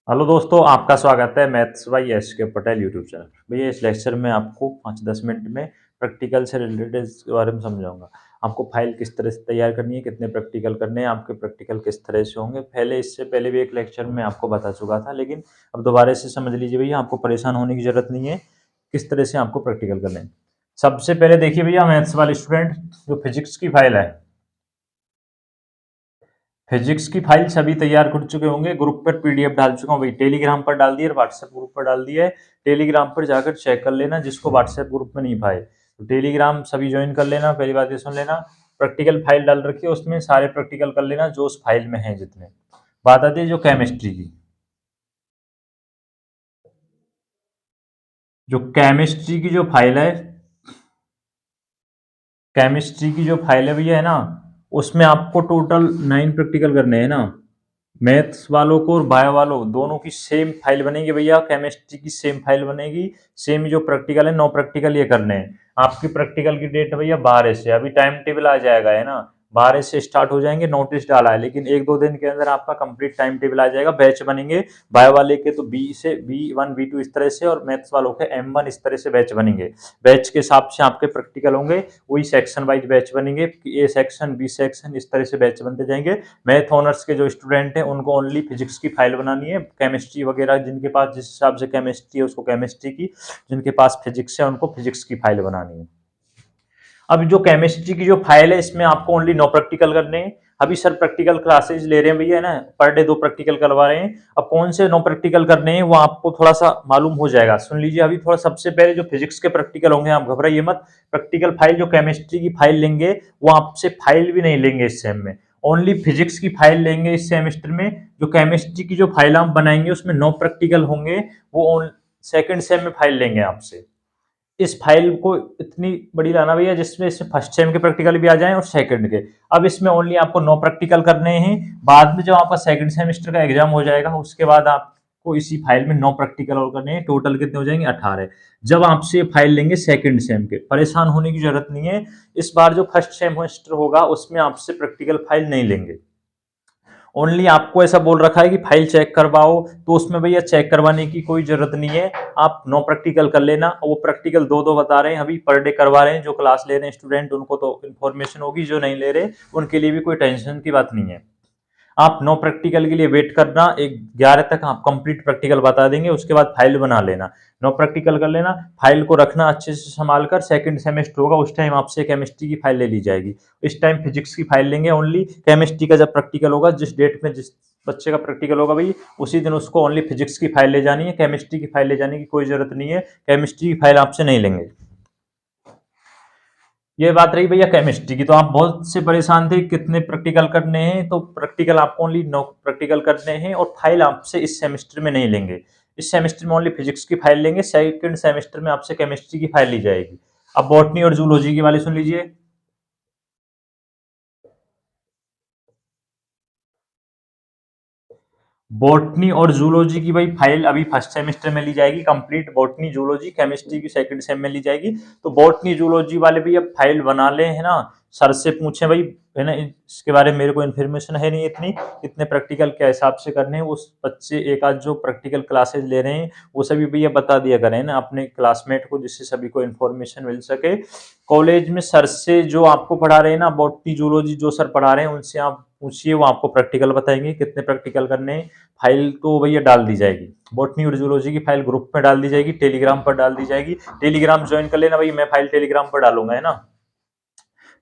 Hello दोस्तों, आपका स्वागत है मैथ्स बाय एस के पटेल यूट्यूब चैनल पर। भैया इस लेक्चर में आपको 5-10 मिनट में प्रैक्टिकल से रिलेटेड इसके बारे में समझाऊंगा। आपको फाइल किस तरह से तैयार करनी है, कितने प्रैक्टिकल करने हैं, आपके प्रैक्टिकल किस तरह से होंगे। इससे पहले भी एक लेक्चर में आपको बता चुका था, लेकिन अब दोबारा से समझ लीजिए भैया, आपको परेशान होने की जरूरत नहीं है। किस तरह से आपको प्रैक्टिकल करने हैं, सबसे पहले देखिए भैया, मैथ्स वाले स्टूडेंट, जो फिजिक्स की फाइल है, फिजिक्स की फाइल सभी तैयार कर चुके होंगे। ग्रुप पर पीडीएफ डाल चुका हूँ भाई, टेलीग्राम पर डाल दिया, व्हाट्सएप ग्रुप पर डाल दिया है। टेलीग्राम पर जाकर चेक कर लेना, जिसको व्हाट्सएप ग्रुप में नहीं पाए तो टेलीग्राम सभी ज्वाइन कर लेना। पहली बात ये सुन लेना, प्रैक्टिकल फाइल डाल रखी है, उसमें सारे प्रैक्टिकल कर लेना जो उस फाइल में है जितने। बात आती है जो केमिस्ट्री की, जो केमिस्ट्री की जो फाइल है, केमिस्ट्री की जो फाइल है भैया है ना, उसमें आपको टोटल 9 प्रैक्टिकल करने हैं ना। मैथ्स वालों को और बायो वालों दोनों की सेम फाइल बनेगी भैया, केमिस्ट्री की सेम फाइल बनेगी। सेम ही जो प्रैक्टिकल है, 9 प्रैक्टिकल ये करने हैं। आपकी प्रैक्टिकल की डेट भैया 12 से, अभी टाइम टेबल आ जाएगा है ना, 12 से स्टार्ट हो जाएंगे, नोटिस डाला है, लेकिन 1-2 दिन के अंदर आपका कंप्लीट टाइम टेबल आ जाएगा। बैच बनेंगे, बायो वाले के तो बी से B1 B2 इस तरह से, और मैथ्स वालों के M1 इस तरह से बैच बनेंगे। बैच के हिसाब से आपके प्रैक्टिकल होंगे, वही सेक्शन वाइज बैच बनेंगे, ए सेक्शन बी सेक्शन इस तरह से बैच बनते जाएंगे। मैथ ऑनर्स के जो स्टूडेंट हैं उनको ओनली फिजिक्स की फाइल बनानी है। केमिस्ट्री वगैरह जिनके पास जिस हिसाब से केमिस्ट्री है उसको केमिस्ट्री की, जिनके पास फिजिक्स है उनको फिजिक्स की फाइल बनानी है। अब जो केमिस्ट्री की जो फाइल है, इसमें आपको ओनली 9 प्रैक्टिकल करने हैं। अभी सर प्रैक्टिकल क्लासेज ले रहे हैं भैया है ना, पर डे 2 प्रैक्टिकल करवा रहे हैं। अब कौन से 9 प्रैक्टिकल करने हैं वो आपको थोड़ा सा मालूम हो जाएगा, सुन लीजिए। अभी थोड़ा सबसे पहले जो फिजिक्स के प्रैक्टिकल होंगे, आप घबराइए मत। प्रैक्टिकल फाइल जो केमिस्ट्री की फाइल लेंगे, वो आपसे फाइल भी नहीं लेंगे इस सेम में, ओनली फिजिक्स की फाइल लेंगे इस सेमेस्टर में। जो केमिस्ट्री की जो फाइल आप बनाएंगे उसमें 9 प्रैक्टिकल होंगे, वो सेकंड सेम में फाइल लेंगे आपसे। इस फाइल को इतनी बड़ी लाना भैया जिसमें इसमें फर्स्ट सेम के प्रैक्टिकल भी आ जाएं और सेकंड के। अब इसमें ओनली आपको 9 प्रैक्टिकल करने हैं। बाद में जब आपका सेकंड सेमेस्टर का एग्जाम हो जाएगा, उसके बाद आपको इसी फाइल में 9 प्रैक्टिकल और करने हैं। टोटल कितने हो जाएंगे? 18। जब आपसे फाइल लेंगे सेकंड सेम के, परेशान होने की जरूरत नहीं है। इस बार जो फर्स्ट सेमेस्टर होगा उसमें आपसे प्रैक्टिकल फाइल नहीं लेंगे। ओनली आपको ऐसा बोल रखा है कि फाइल चेक करवाओ, तो उसमें भैया चेक करवाने की कोई जरूरत नहीं है। आप 9 प्रैक्टिकल कर लेना। वो प्रैक्टिकल 2-2 बता रहे हैं, अभी पर डे करवा रहे हैं। जो क्लास ले रहे हैं स्टूडेंट उनको तो इन्फॉर्मेशन होगी, जो नहीं ले रहे उनके लिए भी कोई टेंशन की बात नहीं है। आप 9 प्रैक्टिकल के लिए वेट करना, 11 तक आप कंप्लीट प्रैक्टिकल बता देंगे, उसके बाद फाइल बना लेना। 9 प्रैक्टिकल कर लेना, फाइल को रखना अच्छे से संभाल कर। सेकंड सेमेस्टर होगा उस टाइम आपसे केमिस्ट्री की फाइल ले ली जाएगी। इस टाइम फिजिक्स की फाइल लेंगे ओनली। केमिस्ट्री का जब प्रैक्टिकल होगा, जिस डेट में जिस बच्चे का प्रैक्टिकल होगा भाई, उसी दिन उसको ओनली फिजिक्स की फाइल ले जानी है, केमिस्ट्री की फाइल ले जाने की कोई जरूरत नहीं है। केमिस्ट्री की फाइल आपसे नहीं लेंगे। ये बात रही भैया केमिस्ट्री की। तो आप बहुत से परेशान थे कितने प्रैक्टिकल करने हैं, तो प्रैक्टिकल आपको ओनली 9 प्रैक्टिकल करने हैं, और फाइल आपसे इस सेमेस्टर में नहीं लेंगे। इस सेमेस्टर में ओनली फिजिक्स की फाइल लेंगे, सेकंड सेमेस्टर में आपसे केमिस्ट्री की फाइल ली जाएगी। अब बॉटनी और जूलॉजी की वाले सुन लीजिए। बॉटनी और जूलॉजी की भाई फाइल अभी फर्स्ट सेमेस्टर में ली जाएगी कंप्लीट। बॉटनी जूलॉजी केमिस्ट्री की सेकंड सेम में ली जाएगी। तो बॉटनी जूलॉजी वाले भी अब फाइल बना ले है ना, सर से पूछे भाई है ना, इसके बारे में मेरे को इन्फॉर्मेशन है नहीं इतनी, इतने प्रैक्टिकल क्या हिसाब से करने हैं। उस बच्चे एक आध जो प्रैक्टिकल क्लासेज ले रहे हैं वो सभी भैया बता दिया करें ना अपने क्लासमेट को, जिससे सभी को इन्फॉर्मेशन मिल सके। कॉलेज में सर से जो आपको पढ़ा रहे हैं ना, बॉटनी जूलॉजी जो सर पढ़ा रहे हैं उनसे आप पूछिए, वो आपको प्रैक्टिकल बताएंगे कितने प्रैक्टिकल करने हैं। फाइल तो भैया डाल दी जाएगी, बॉटनी और जूलॉजी की फाइल ग्रुप में डाल दी जाएगी, टेलीग्राम पर डाल दी जाएगी। टेलीग्राम ज्वाइन कर लेना भाई, मैं फाइल टेलीग्राम पर डालूंगा है ना।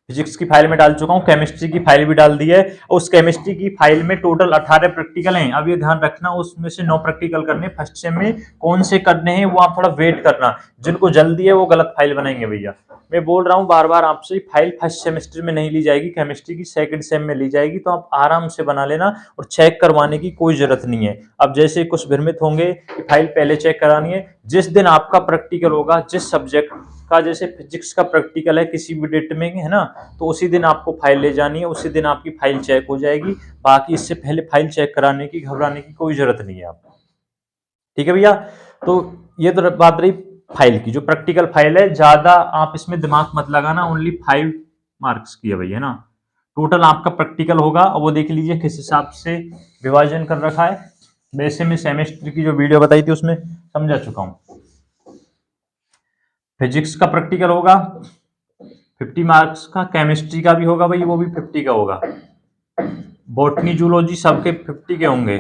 फिजिक्स की फाइल में डाल चुका हूँ, केमिस्ट्री की फाइल भी डाल दी है। और उस केमिस्ट्री की फाइल में टोटल 18 प्रैक्टिकल हैं। अब ये ध्यान रखना, उसमें से 9 प्रैक्टिकल करने फर्स्ट सेम में। कौन से करने हैं वो आप थोड़ा वेट करना, जिनको जल्दी है वो गलत फाइल बनाएंगे भैया। मैं बोल रहा हूँ बार बार आपसे, फाइल फर्स्ट सेमेस्टर में नहीं ली जाएगी, केमिस्ट्री की सेकंड सेम में ली जाएगी। तो आप आराम से बना लेना, और चेक करवाने की कोई जरूरत नहीं है। अब जैसे कुछ भ्रमित होंगे कि फाइल पहले चेक करानी है, जिस दिन आपका प्रैक्टिकल होगा, जिस सब्जेक्ट का, जैसे फिजिक्स का प्रैक्टिकल है किसी भी डेट में है ना, तो उसी दिन आपको फाइल ले जानी है, उसी दिन आपकी फाइल चेक हो जाएगी। बाकी इससे पहले फाइल चेक कराने की, घबराने की कोई जरूरत नहीं है आपको। ठीक है भैया। तो ये तो बात रही फाइल की। जो प्रैक्टिकल फाइल है, ज्यादा आप इसमें दिमाग मत लगाना, ओनली 5 मार्क्स की है भैया ना। टोटल आपका प्रैक्टिकल होगा, और वो देख लीजिए किस हिसाब से विभाजन कर रखा है। वैसे मैं सेमेस्टर की जो वीडियो बताई थी उसमें समझा चुका हूँ। फिजिक्स का प्रैक्टिकल होगा 50 मार्क्स का, केमिस्ट्री का भी होगा भाई, वो भी 50 का होगा, बॉटनी जूलॉजी सबके 50 के होंगे,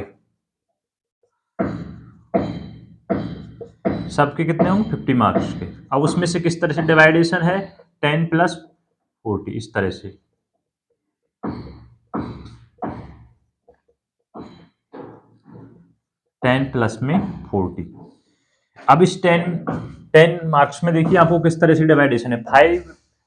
सबके कितने होंगे 50 मार्क्स के। अब उसमें से किस तरह से डिवाइडेशन है, 10 प्लस 40 इस तरह से। 10 प्लस में 40। अब इस 10 मार्क्स में देखिए आपको किस तरह से डिवाइडेशन है। 5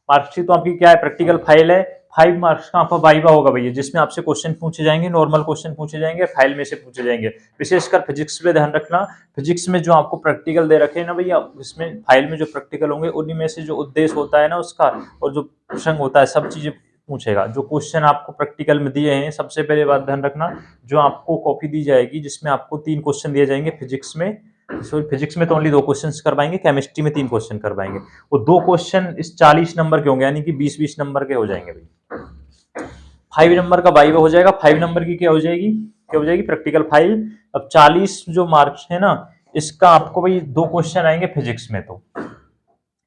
मार्क्स की तो आपकी क्या है, प्रैक्टिकल फाइल है। 5 मार्क्स का आपका वाइवा होगा भैया, जिसमें आपसे क्वेश्चन पूछे जाएंगे, नॉर्मल क्वेश्चन पूछे जाएंगे, फाइल में से पूछे जाएंगे। विशेषकर फिजिक्स पे ध्यान रखना, फिजिक्स में जो आपको प्रैक्टिकल दे रखे हैं ना भैया, इसमें फाइल में जो प्रैक्टिकल होंगे उन्हीं में से जो उद्देश्य होता है ना उसका, और जो प्रसंग होता है, सब चीजें पूछेगा। जो क्वेश्चन आपको प्रैक्टिकल में दिए हैं, सबसे पहले बात ध्यान रखना, जो आपको कॉपी दी जाएगी जिसमें आपको 3 क्वेश्चन दिए जाएंगे फिजिक्स में, फिजिक्स में तो ओनली 2 क्वेश्चन करवाएंगे, केमिस्ट्री में 3 क्वेश्चन करवाएंगे। वो 2 क्वेश्चन इस 40 नंबर के होंगे, यानी कि 20-20 नंबर के हो जाएंगे भाई। 5 नंबर का वाइवा हो जाएगा, 5 नंबर की क्या हो जाएगी प्रैक्टिकल फाइल। अब 40 जो मार्क्स है ना, इसका आपको भाई 2 क्वेश्चन आएंगे फिजिक्स में, तो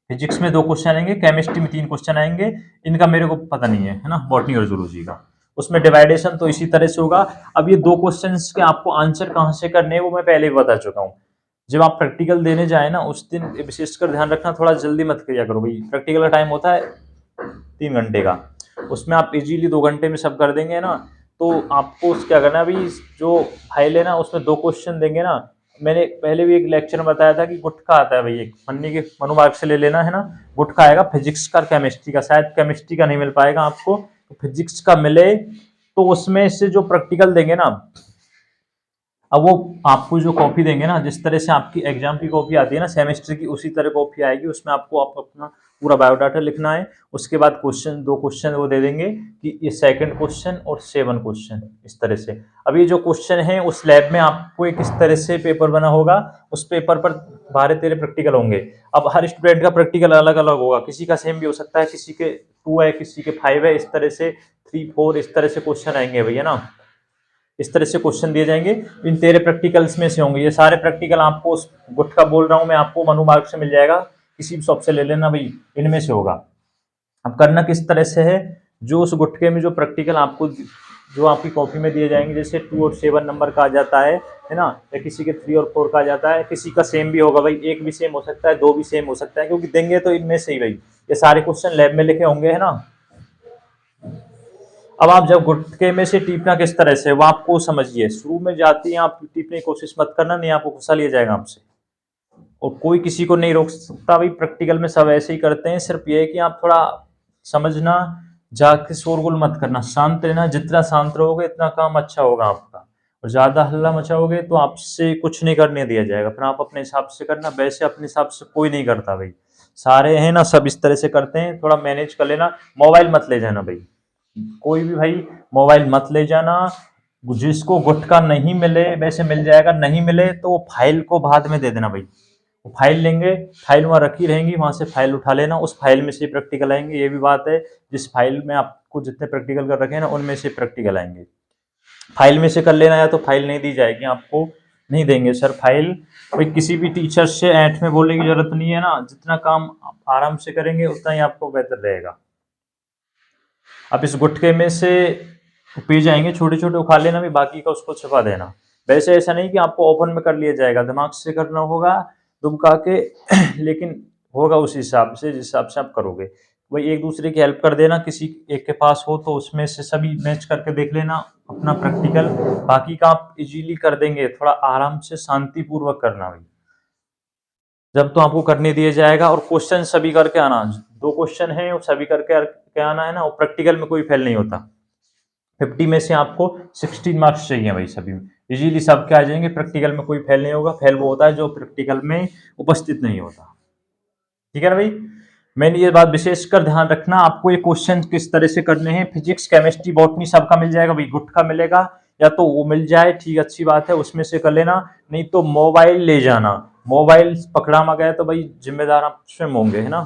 फिजिक्स में 2 क्वेश्चन आएंगे, केमिस्ट्री में 3 क्वेश्चन आएंगे। इनका मेरे को पता नहीं है ना, बॉटनी और जूलॉजी का। उसमें डिवाइडेशन तो इसी तरह से होगा। अब ये 2 क्वेश्चंस के आपको आंसर कहां से करने हैं वो मैं पहले ही बता चुका हूँ। जब आप प्रैक्टिकल देने जाए ना उस दिन विशेषकर ध्यान रखना, थोड़ा जल्दी मत किया करो भाई। प्रैक्टिकल का टाइम होता है 3 घंटे का, उसमें आप इजीली 2 घंटे में सब कर देंगे ना। तो आपको क्या करना है अभी, जो फाइल है ना उसमें 2 क्वेश्चन देंगे ना। मैंने पहले भी एक लेक्चर में बताया था कि गुटका आता है भाई, एक पन्नी के मनुमार्ग से ले लेना है ना। गुटका आएगा फिजिक्स का, केमिस्ट्री का, शायद केमिस्ट्री का नहीं मिल पाएगा आपको, तो फिजिक्स का मिले तो उसमें से जो प्रैक्टिकल देंगे ना, अब वो आपको जो कॉपी देंगे ना, जिस तरह से आपकी एग्जाम की कॉपी आती है ना सेमेस्टर की, उसी तरह कॉपी आएगी। उसमें आपको आप अपना पूरा बायोडाटा लिखना है। उसके बाद क्वेश्चन 2 क्वेश्चन वो दे देंगे कि ये सेकंड क्वेश्चन और 7 क्वेश्चन, इस तरह से। अब ये जो क्वेश्चन है उस लैब में आपको एक इस तरह से पेपर बना होगा, उस पेपर पर 12-13 प्रैक्टिकल होंगे। अब हर स्टूडेंट का प्रैक्टिकल अलग अलग होगा, किसी का सेम भी हो सकता है, किसी के 2 है, किसी के 5 है, इस तरह से 3-4 इस तरह से क्वेश्चन आएंगे भैया ना। इस तरह से क्वेश्चन दिए जाएंगे, इन 13 प्रैक्टिकल्स में से होंगे। ये सारे प्रैक्टिकल आपको, उस गुटखा बोल रहा हूँ मैं आपको, मनु मार्ग से मिल जाएगा, किसी भी शॉप से ले लेना भाई, इनमें से होगा। अब करना किस तरह से है, जो उस गुटके में जो प्रैक्टिकल आपको जो आपकी कॉपी में दिए जाएंगे, जैसे 2 और 7 नंबर का आ जाता है ना, या किसी के 3 और 4 का आ जाता है, किसी का सेम भी होगा भाई, एक भी सेम हो सकता है, 2 भी सेम हो सकता है, क्योंकि देंगे तो इनमें से ही भाई। ये सारे क्वेश्चन लैब में लिखे होंगे, है ना। अब आप जब गुटके में से टीपना किस तरह से, वो आपको समझिए। शुरू में जाते ही आप टीपने की कोशिश मत करना, नहीं आपको गुस्सा लिया जाएगा आपसे, और कोई किसी को नहीं रोक सकता भाई। प्रैक्टिकल में सब ऐसे ही करते हैं, सिर्फ ये है कि आप थोड़ा समझना, जाके शोरगुल मत करना, शांत रहना। जितना शांत रहोगे इतना काम अच्छा होगा आपका, और ज्यादा हल्ला मचाओगे तो आपसे कुछ नहीं करने दिया जाएगा। फिर आप अपने हिसाब से करना, वैसे अपने हिसाब से कोई नहीं करता भाई, सारे हैं ना सब इस तरह से करते हैं। थोड़ा मैनेज कर लेना। मोबाइल मत ले जाना भाई, कोई भी भाई मोबाइल मत ले जाना। जिसको गुटखा नहीं मिले, वैसे मिल जाएगा, नहीं मिले तो फाइल को बाद में दे देना भाई। वो फाइल लेंगे, फाइल वहाँ रखी रहेंगी, वहां से फाइल उठा लेना, उस फाइल में से प्रैक्टिकल आएंगे। ये भी बात है, जिस फाइल में आपको जितने प्रैक्टिकल कर रखे हैं ना उनमें से प्रैक्टिकल आएंगे। फाइल में से कर लेना, या तो फाइल नहीं दी जाएगी आपको, नहीं देंगे सर फाइल। भाई किसी भी टीचर से ऐठ में बोलने की जरूरत नहीं है ना, जितना काम आप आराम से करेंगे उतना ही आपको बेहतर रहेगा। अब इस गुटके में से पी जाएंगे, छोटे छोटे उखा लेना भी, बाकी का उसको छिपा देना। वैसे ऐसा नहीं कि आपको ओपन में कर लिया जाएगा, दिमाग से करना होगा दुबका के लेकिन होगा उस हिसाब से जिस हिसाब से आप करोगे। वही एक दूसरे की हेल्प कर देना, किसी एक के पास हो तो उसमें से सभी मैच करके देख लेना अपना प्रैक्टिकल। बाकी का आप इजीली कर देंगे, थोड़ा आराम से शांतिपूर्वक करना भाई। जब तो आपको करने दिया जाएगा, और क्वेश्चन सभी करके आना। 2 क्वेश्चन है वो सभी करके आना है ना, और प्रैक्टिकल में कोई फेल नहीं होता। 50 में से आपको 16 मार्क्स चाहिए भाई सभी में, इजीली सबके आ जाएंगे। प्रैक्टिकल में कोई फेल नहीं होगा, फेल वो होता है जो प्रैक्टिकल में उपस्थित नहीं होता। ठीक है ना भाई। मैंने ये बात विशेषकर ध्यान रखना, आपको ये क्वेश्चन किस तरह से करने हैं। फिजिक्स, केमिस्ट्री, बॉटनी सबका मिल जाएगा भाई, गुटखा मिलेगा या तो वो मिल जाए, ठीक अच्छी बात है, उसमें से कर लेना। नहीं तो मोबाइल ले जाना, मोबाइल पकड़ा मा गया तो भाई जिम्मेदार आप स्वयं होंगे, है ना।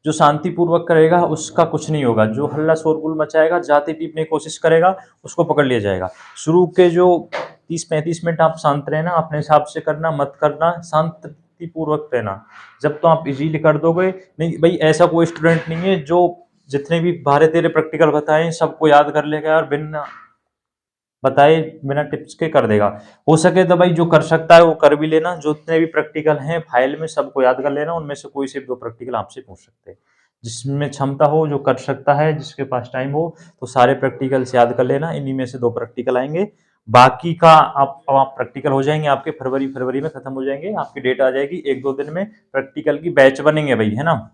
जो शांतिपूर्वक करेगा उसका कुछ नहीं होगा, जो हल्ला शोरगुल मचाएगा, जाते पीटने की कोशिश करेगा, उसको पकड़ लिया जाएगा। शुरू के जो 30-35 मिनट आप शांत रहना, अपने हिसाब से करना, मत करना, शांतिपूर्वक रहना। जब तो आप इजीली कर दोगे। नहीं भाई, ऐसा कोई स्टूडेंट नहीं है जो जितने भी 12-13 प्रैक्टिकल बताए सबको याद कर लेगा और बिना बताए, बिना टिप्स के कर देगा। हो सके तो भाई जो कर सकता है वो कर भी लेना, जो जितने भी प्रैक्टिकल हैं फाइल में सबको याद कर लेना, उनमें से कोई से 2 प्रैक्टिकल आपसे पूछ सकते हैं। जिसमें क्षमता हो, जो कर सकता है, जिसके पास टाइम हो, तो सारे प्रैक्टिकल्स याद कर लेना, इन्हीं में से 2 प्रैक्टिकल आएँगे। बाकी का आप प्रैक्टिकल हो जाएँगे आपके फरवरी में खत्म हो जाएँगे, आपकी डेट आ जाएगी 1-2 दिन में प्रैक्टिकल की बैच बनेंगे भाई, है ना?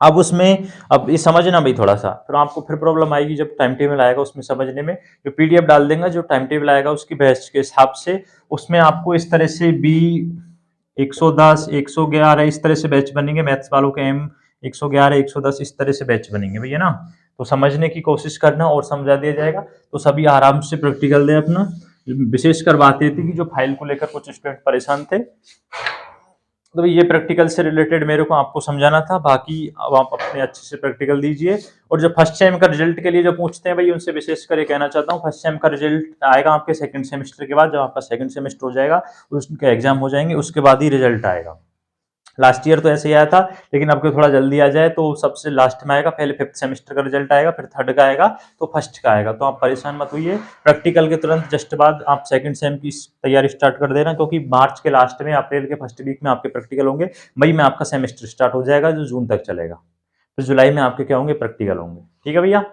अब उसमें अब ये समझना भाई थोड़ा-सा, फिर आपको फिर प्रॉब्लम आएगी जब टाइम टेबल आएगा उसमें समझने में। जो पीडीएफ डाल देंगे, जो टाइम टेबल आएगा उसकी बैच के हिसाब से, उसमें आपको इस तरह से बी 110, 111 इस तरह से बैच बनेंगे, मैथ्स वालों के एम 111, 110 इस तरह से बैच बनेंगे भैया ना। तो समझने की कोशिश करना और समझा दिया जाएगा, तो सभी आराम से प्रैक्टिकल दें अपना। विशेषकर बात ये थी कि जो फाइल को लेकर कुछ स्टूडेंट परेशान थे, तो ये प्रैक्टिकल से रिलेटेड मेरे को आपको समझाना था। बाकी अब आप अपने अच्छे से प्रैक्टिकल दीजिए। और जो फर्स्ट सेम का रिजल्ट के लिए जो पूछते हैं भाई, उनसे विशेषकर ये कहना चाहता हूँ, फर्स्ट सेम का रिजल्ट आएगा आपके सेकंड सेमेस्टर के बाद। जब आपका सेकंड सेमेस्टर हो जाएगा, उसके एग्जाम हो जाएंगे, उसके बाद ही रिजल्ट आएगा। लास्ट ईयर तो ऐसे ही आया था, लेकिन अब थोड़ा जल्दी आ जाए तो सबसे लास्ट में आएगा। पहले 5th सेमेस्टर का रिजल्ट आएगा, फिर 3rd का आएगा, तो फर्स्ट का आएगा। तो आप परेशान मत होइए, प्रैक्टिकल के तुरंत जस्ट बाद आप सेकंड सेम की तैयारी स्टार्ट कर देना, क्योंकि मार्च के लास्ट में, अप्रैल के फर्स्ट वीक में आपके प्रैक्टिकल होंगे। मई में आपका सेमेस्टर स्टार्ट हो जाएगा जो जून तक चलेगा, फिर जुलाई में आपके क्या होंगे, प्रैक्टिकल होंगे। ठीक है भैया।